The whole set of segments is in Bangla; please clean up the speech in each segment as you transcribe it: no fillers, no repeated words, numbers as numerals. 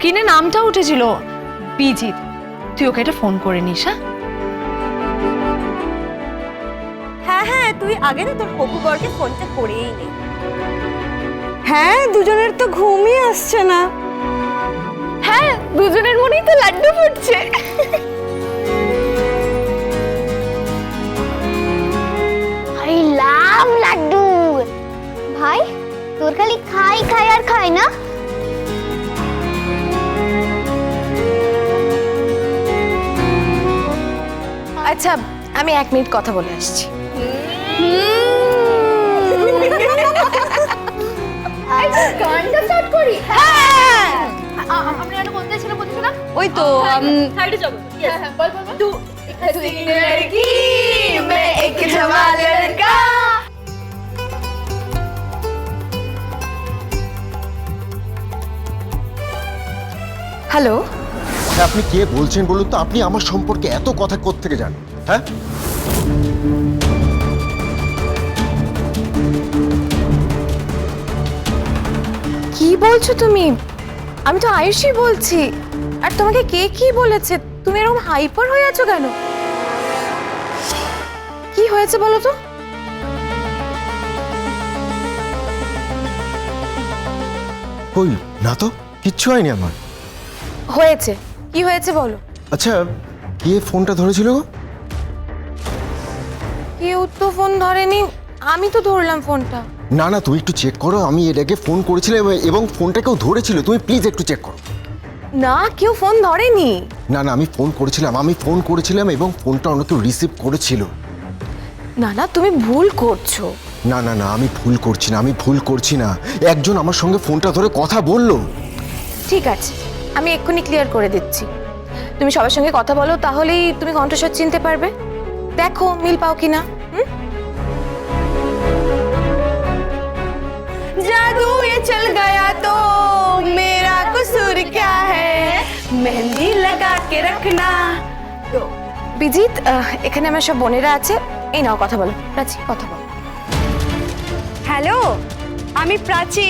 স্ক্রিনে নামটা উঠেছিল বিজিত। তুই ওকে একটা ফোন করে নিস। হ্যাঁ হ্যাঁ, তুই আগে না তোর হবু বরকে ফোনটা করেই নে। হ্যাঁ, দুজনের তো ঘুমই আসছে না। হ্যাঁ, দুজনের মনেই তো লাড্ডু ফুটছে। I love laddu. ভাই তোর খালি খাই খাই আর খাই না। আচ্ছা, আমি 1 মিনিট কথা বলে আসছি। গানটা স্টার্ট করি। হ্যাঁ, আমরা এটা বলতেছিলাম। ওই তো সাইডে যাবো। বল। तू एक लड़की मैं एक जवान लड़का। হ্যালো, আপনি কে বলছেন বলুন তো? আপনি আমার সম্পর্কে এত কথা কোত্থেকে জানেন? হ্যাঁ, কি বলছো তুমি? আমি তো আয়ুষই বলছি। আর তোমাকে কে কি বলেছে? তুমি এরকম হাইপার হয়ে আছো কেন? কি হয়েছে বলো তো? কই না তো, কিচ্ছু হয়নি আমার। হয়েছে, কি হয়েছে বলো? আচ্ছা, কে ফোনটা ধরেছিল গো? কেউ তো ফোন ধরেনি, আমি তো ধরলাম ফোনটা। না না, তুমি একটু চেক করো। আমি এর আগে ফোন করেছিলাম এবং ফোনটা কেউ ধরেছিল। তুমি প্লিজ একটু চেক করো। না, কেউ ফোন ধরেনি। না না, আমি ফোন করেছিলাম এবং ফোনটা অন্য কেউ রিসিভ করেছিল। না না, তুমি ভুল করছো। না না না, আমি ভুল করছি না। একজন আমার সঙ্গে ফোনটা ধরে কথা বললো। ঠিক আছে, আমি এক্ষুনি ক্লিয়ার করে দিচ্ছি। তুমি সবার সঙ্গে কথা বলো, তাহলেই তুমি কণ্ঠস্বর চিনতে পারবে। দেখো মিল পাও কিনা। जादू ये चल गया तो मेरा कसूर क्या है, मेहंदी लगा के रखना। তো বিজিত, এখানে আমার সব বোনেরা আছে। এই নাও, কথা বলো। প্রাচী, কথা বলো। হ্যালো, আমি প্রাচী।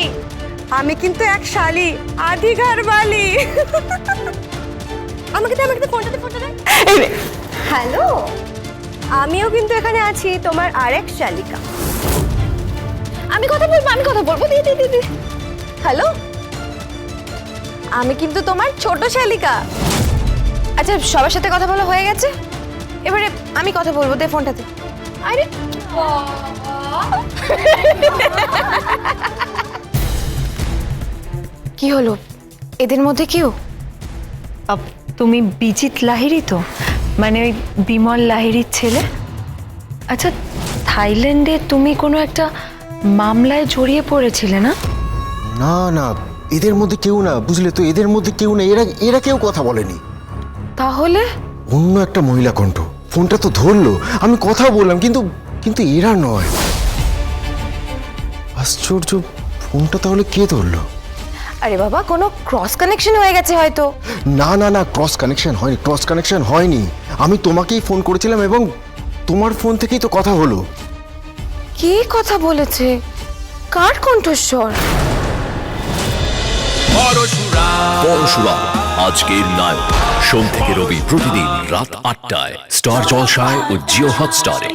আমি কিন্তু এক শালি, আধি ঘরবালি। আমাকে দে ফোনটা দে। হ্যালো, আমিও কিন্তু এখানে আছি, তোমার আরেক শালিকা। আমি কথা বলবো। দি। হ্যালো, আমি কিন্তু তোমার ছোট শালিকা। আচ্ছা, সবার সাথে কথা বলা হয়ে গেছে, এবারে আমি কথা বলবো। দে ফোনটাতে। আরে কি হলো? এদের মধ্যে কেউ? তুমি বিজিত লাহিড়ী তো, মানে ওই বিমল লাহিড়ীর ছেলে? আচ্ছা, থাইল্যান্ডে তুমি কোনো একটা মামলায় জড়িয়ে পড়েছিলে না? না না, এদের মধ্যে কেউ না, বুঝলে তো? এদের মধ্যে কেউ না। এরা কেউ কথা বলেনি। তাহলে অন্য একটা মহিলা কণ্ঠ। ফোনটা তো ধরলো, আমি কথা বললাম, কিন্তু এরা নয়। আশ্চর্য, ফোনটা তাহলে কে ধরলো? আরে বাবা, কোনো ক্রস কানেকশন হয়ে গেছে হয়তো। না না না, ক্রস কানেকশন হয়নি। আমি তোমাকেই ফোন করেছিলাম এবং তোমার ফোন থেকেই তো কথা হলো। কে কথা বলেছে? কার কণ্ঠস্বর? পরশুরাম আজকের নায়ক, সোম থেকে রবি প্রতিদিন রাত ৮টায় স্টার জলসায় ও জিও হটস্টারে।